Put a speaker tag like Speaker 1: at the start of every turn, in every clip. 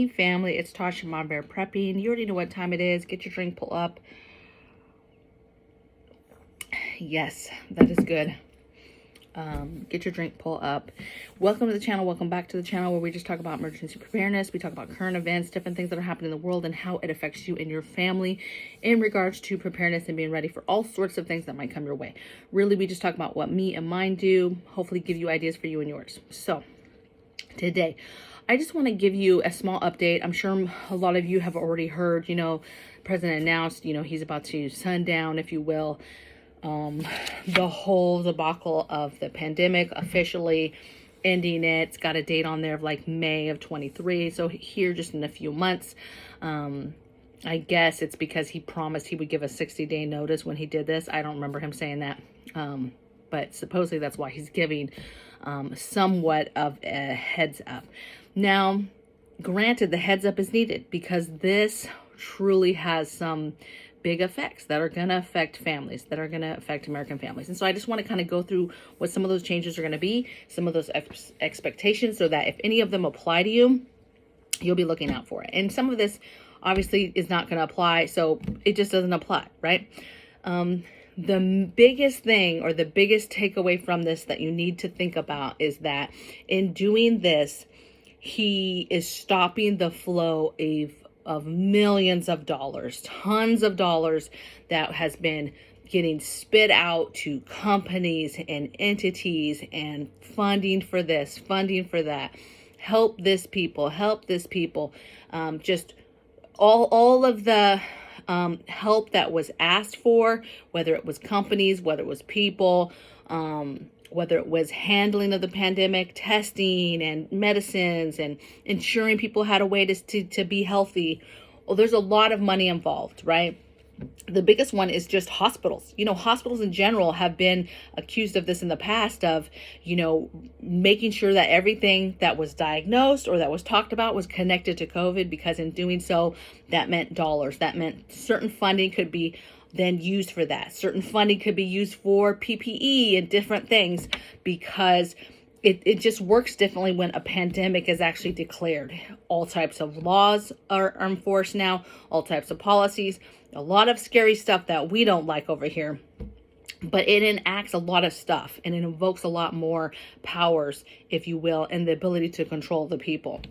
Speaker 1: Hey family, it's Tasha MAMABEAR prepping. You already know what time it is. Get your drink, pull up. Yes, that is good. Get your drink, pull up. Welcome to the channel. Welcome back to the channel where we just talk about emergency preparedness. We talk about current events, different things that are happening in the world and how it affects you and your family in regards to preparedness and being ready for all sorts of things that might come your way. Really, we just talk about what me and mine do, hopefully give you ideas for you and yours. So today, I just want to give you a small update. I'm sure a lot of you have already heard, President announced, he's about to sundown, if you will, the whole debacle of the pandemic, officially ending it. It's got a date on there of like May of 23. So here just in a few months. I guess it's because he promised he would give a 60-day notice when he did this. I don't remember him saying that. But supposedly that's why he's giving somewhat of a heads up. Now, granted, the heads up is needed because this truly has some big effects that are going to affect families, that are going to affect American families. And so I just want to kind of go through what some of those changes are going to be, some of those expectations, so that if any of them apply to you, you'll be looking out for it. And some of this obviously is not going to apply, so it just doesn't apply, right? The biggest thing or the biggest takeaway from this that you need to think about is that in doing this, he is stopping the flow of millions of dollars, tons of dollars that has been getting spit out to companies and entities and funding for this, funding for that. Help this people, just all of the help that was asked for, whether it was companies, whether it was people, whether it was handling of the pandemic, testing and medicines and ensuring people had a way to be healthy. Well, there's a lot of money involved, right? The biggest one is just hospitals. Hospitals in general have been accused of this in the past of, making sure that everything that was diagnosed or that was talked about was connected to COVID, because in doing so, that meant dollars. That meant certain funding could be then used for that. Certain funding could be used for PPE and different things, because it just works differently when a pandemic is actually declared. All types of laws are enforced now, all types of policies, a lot of scary stuff that we don't like over here. But it enacts a lot of stuff, and it invokes a lot more powers, if you will, and the ability to control the people.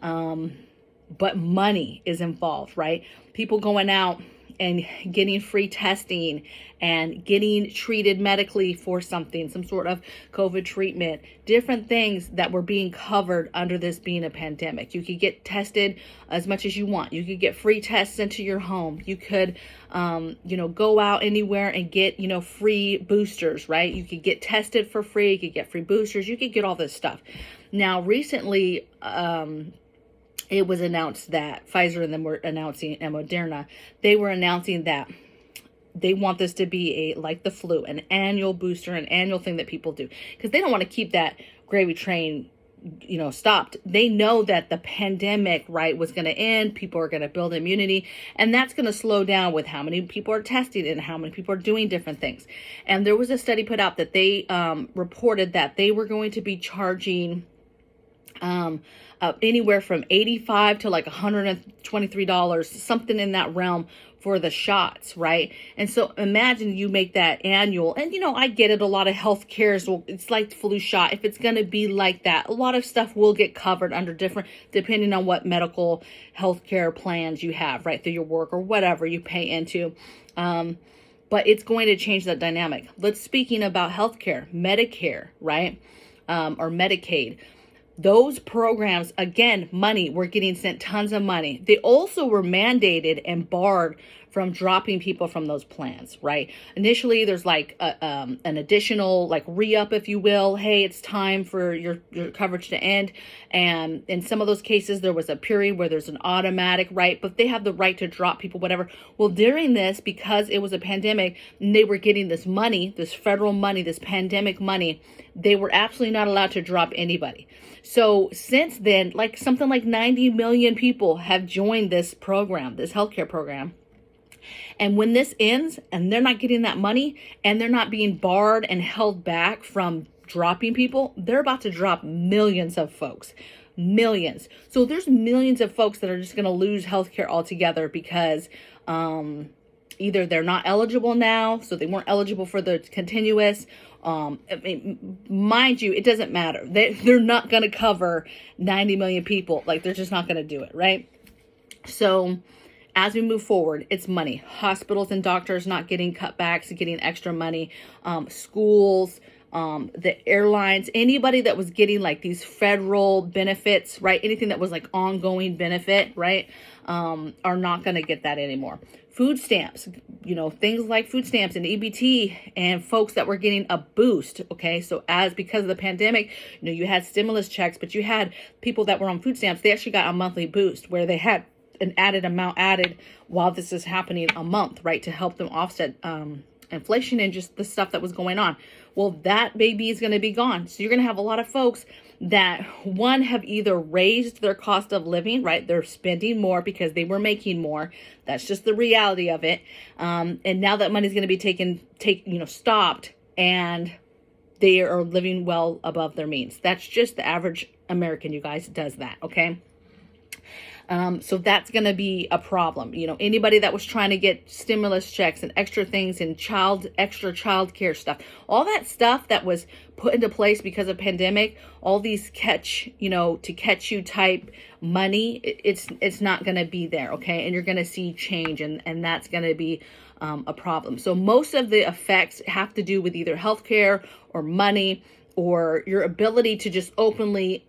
Speaker 1: But money is involved, right? People going out and getting free testing and getting treated medically for something, some sort of COVID treatment, different things that were being covered under this being a pandemic. You could get tested as much as you want. You could get free tests into your home. You could, go out anywhere and get, free boosters, right? You could get tested for free. You could get free boosters. You could get all this stuff. Now, recently, it was announced that Pfizer and them were announcing, and Moderna, they were announcing that they want this to be like the flu, an annual booster, an annual thing that people do, because they don't want to keep that gravy train, stopped. They know that the pandemic, right, was going to end. People are going to build immunity, and that's going to slow down with how many people are tested and how many people are doing different things. And there was a study put out that they reported that they were going to be charging anywhere from $85 to like $123, something in that realm for the shots, right? And so imagine you make that annual, and I get it, a lot of health cares, it's like the flu shot. If it's going to be like that, a lot of stuff will get covered under different, depending on what medical health care plans you have, right, through your work or whatever you pay into. But it's going to change that dynamic. Speaking about healthcare, Medicare, right, or Medicaid. Those programs, again, money, we're getting sent tons of money. They also were mandated and barred from dropping people from those plans, right? Initially, there's like an additional like re-up, if you will. Hey, it's time for your coverage to end. And in some of those cases, there was a period where there's an automatic right, but they have the right to drop people, whatever. Well, during this, because it was a pandemic, and they were getting this money, this federal money, this pandemic money, they were absolutely not allowed to drop anybody. So since then, like something like 90 million people have joined this program, this healthcare program. And when this ends and they're not getting that money and they're not being barred and held back from dropping people, they're about to drop millions of folks. millions. So there's millions of folks that are just going to lose healthcare altogether because either they're not eligible now, so they weren't eligible for the continuous. I mean, mind you, it doesn't matter. They're not going to cover 90 million people. Like, they're just not going to do it, right? So as we move forward, it's money. Hospitals and doctors not getting cutbacks, getting extra money. Schools, the airlines, anybody that was getting like these federal benefits, right? Anything that was like ongoing benefit, right? Are not going to get that anymore. Food stamps, things like food stamps and EBT, and folks that were getting a boost. Okay. So because of the pandemic, you had stimulus checks, but you had people that were on food stamps. They actually got a monthly boost where they had an added amount added while this is happening a month, right? To help them offset, inflation and just the stuff that was going on. Well, that baby is going to be gone. So you're going to have a lot of folks that have either raised their cost of living, right? They're spending more because they were making more. That's just the reality of it. And now that money is going to be stopped, and they are living well above their means. That's just the average American, you guys, does that. Okay. So that's going to be a problem. Anybody that was trying to get stimulus checks and extra things and extra child care stuff, all that stuff that was put into place because of pandemic, all these catch you type money, it's not going to be there. Okay. And you're going to see change, and that's going to be a problem. So most of the effects have to do with either healthcare or money or your ability to just openly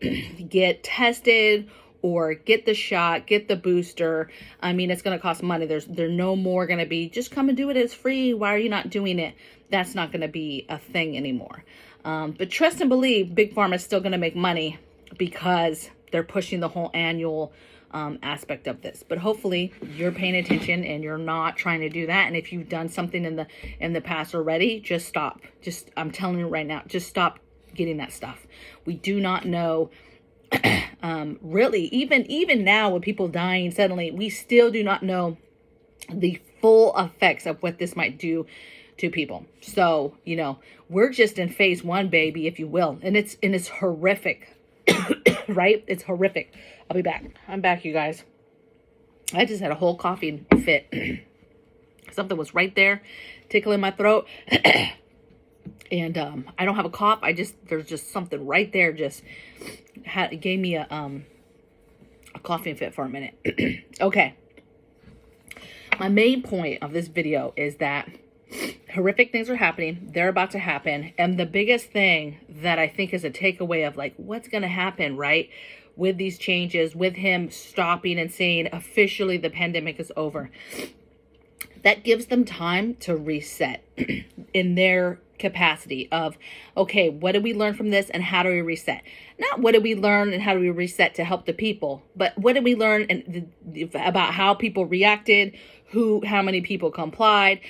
Speaker 1: get tested or get the shot, get the booster. I mean, it's going to cost money. There's no more going to be, just come and do it. It's free. Why are you not doing it? That's not going to be a thing anymore. But trust and believe, Big Pharma is still going to make money because they're pushing the whole annual aspect of this. But hopefully you're paying attention and you're not trying to do that. And if you've done something in the past already, just stop. I'm telling you right now, just stop getting that stuff. We do not know. Really, even now with people dying suddenly, we still do not know the full effects of what this might do to people. So, we're just in phase 1, baby, if you will. And it's horrific, right? It's horrific. I'll be back. I'm back, you guys. I just had a whole coughing fit. Something was right there, tickling my throat. And I don't have a cough. There's just something right there. It gave me a coughing fit for a minute. Okay. My main point of this video is that horrific things are happening. They're about to happen. And the biggest thing that I think is a takeaway of like, what's going to happen, right? With these changes, with him stopping and saying officially the pandemic is over. That gives them time to reset in their capacity of, okay, what did we learn from this and how do we reset? Not what did we learn and how do we reset to help the people, but what did we learn about how people reacted, how many people complied,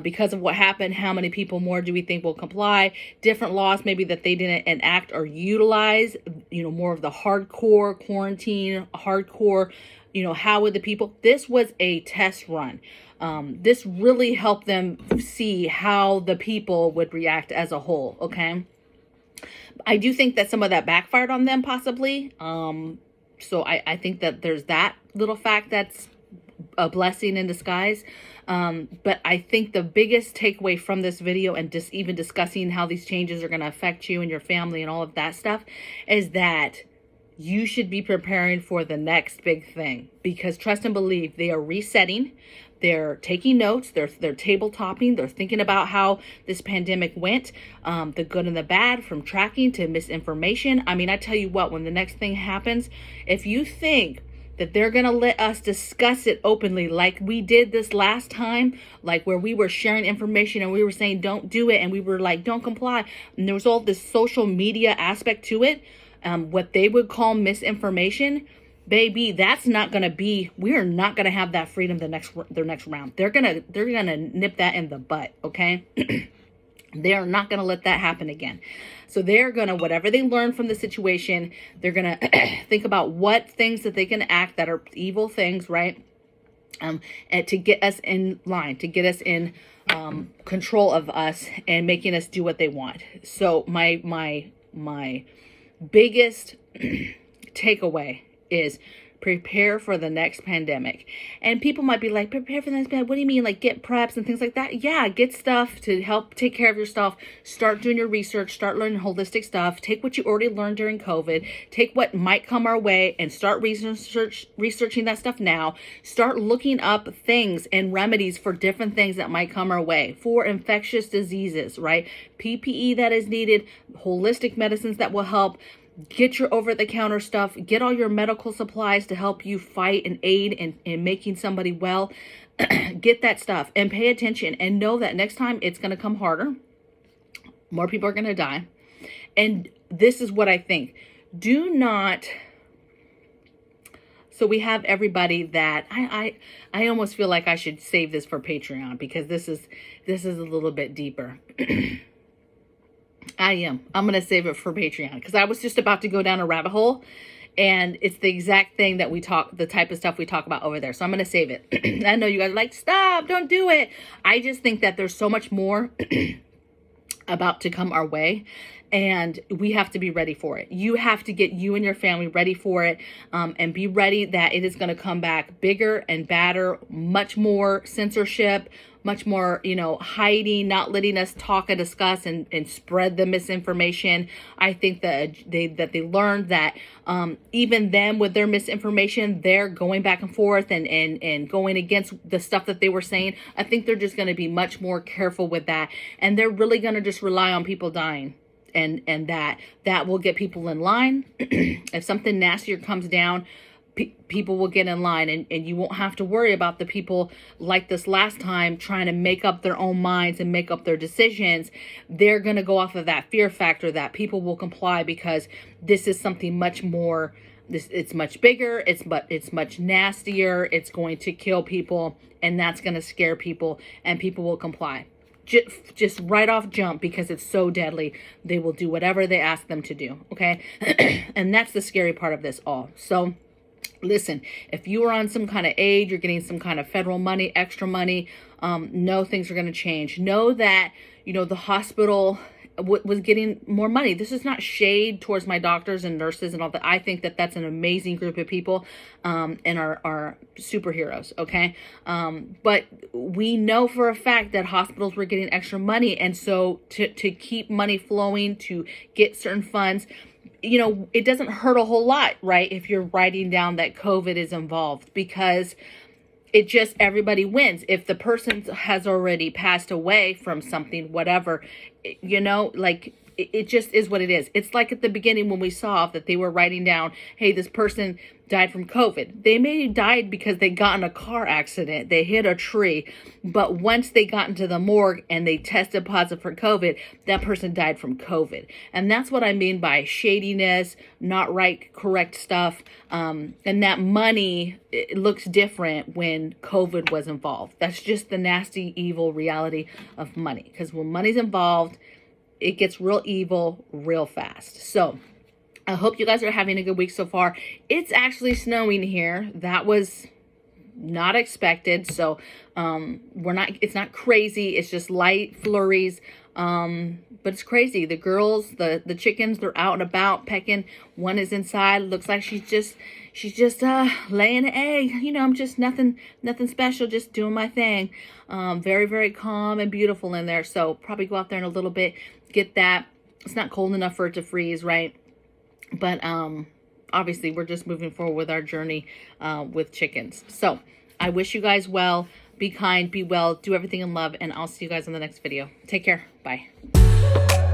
Speaker 1: because of what happened, how many people more do we think will comply, different laws maybe that they didn't enact or utilize, more of the hardcore quarantine, how would the people, this was a test run. This really helped them see how the people would react as a whole. Okay. I do think that some of that backfired on them possibly. So I think that there's that little fact that's a blessing in disguise. But I think the biggest takeaway from this video and just even discussing how these changes are going to affect you and your family and all of that stuff is that you should be preparing for the next big thing, because trust and believe they are resetting. They're taking notes. They're table topping. They're thinking about how this pandemic went, the good and the bad, from tracking to misinformation. I mean, I tell you what, when the next thing happens, if you think that they're going to let us discuss it openly like we did this last time, like where we were sharing information and we were saying don't do it and we were like don't comply, and there was all this social media aspect to it, what they would call misinformation, baby, that's not going to be, we're not going to have that freedom their next round. They're going to nip that in the butt, okay? They are not going to let that happen again. So they're going to, whatever they learn from the situation, they're going to think about what things that they can act that are evil things, right? And to get us in line, to get us in control of us and making us do what they want. So my biggest takeaway is prepare for the next pandemic. And people might be like, prepare for the next pandemic? What do you mean? Like get preps and things like that? Yeah, get stuff to help take care of yourself. Start doing your research, start learning holistic stuff. Take what you already learned during COVID, take what might come our way and start researching that stuff now. Start looking up things and remedies for different things that might come our way for infectious diseases, right? PPE that is needed, holistic medicines that will help. Get your over-the-counter stuff. Get all your medical supplies to help you fight and aid in making somebody well. Get that stuff and pay attention and know that next time it's going to come harder. More people are going to die. And this is what I think. Do not... So we have everybody that... I almost feel like I should save this for Patreon because this is a little bit deeper. I'm going to save it for Patreon because I was just about to go down a rabbit hole and it's the exact thing that the type of stuff we talk about over there. So I'm going to save it. I know you guys are like, stop, don't do it. I just think that there's so much more about to come our way and we have to be ready for it. You have to get you and your family ready for it and be ready that it is going to come back bigger and badder, much more censorship, much more, hiding, not letting us talk and discuss and spread the misinformation. I think that they learned that even them with their misinformation, they're going back and forth and going against the stuff that they were saying. I think they're just going to be much more careful with that. And they're really going to just rely on people dying. And that will get people in line. If something nastier comes down, people will get in line and you won't have to worry about the people like this last time trying to make up their own minds and make up their decisions. They're going to go off of that fear factor that people will comply because this is something much more, it's much bigger, it's much nastier, it's going to kill people and that's going to scare people and people will comply. Just right off jump because it's so deadly. They will do whatever they ask them to do. Okay. And that's the scary part of this all. So listen, if you are on some kind of aid, you're getting some kind of federal money, extra money, know things are going to change. Know that, the hospital was getting more money. This is not shade towards my doctors and nurses and all that. I think that that's an amazing group of people and are superheroes, okay? But we know for a fact that hospitals were getting extra money. And so to keep money flowing, to get certain funds, it doesn't hurt a whole lot, right? If you're writing down that COVID is involved because it just, everybody wins. If the person has already passed away from something, whatever, it just is what it is. It's like at the beginning when we saw that they were writing down, hey, this person died from COVID. They may have died because they got in a car accident. They hit a tree. But once they got into the morgue and they tested positive for COVID, that person died from COVID. And that's what I mean by shadiness, not right, correct stuff. And that money, it looks different when COVID was involved. That's just the nasty, evil reality of money. Because when money's involved, it gets real evil real fast. So I hope you guys are having a good week so far. It's actually snowing here. That was not expected. So it's not crazy. It's just light flurries. But it's crazy. The girls, the chickens, they're out and about pecking. One is inside. Looks like she's just laying an egg. I'm just nothing special, just doing my thing. Very, very calm and beautiful in there. So probably go out there in a little bit, get that. It's not cold enough for it to freeze, right? But obviously we're just moving forward with our journey with chickens. So I wish you guys well. Be kind, be well, do everything in love, and I'll see you guys in the next video. Take care. Bye.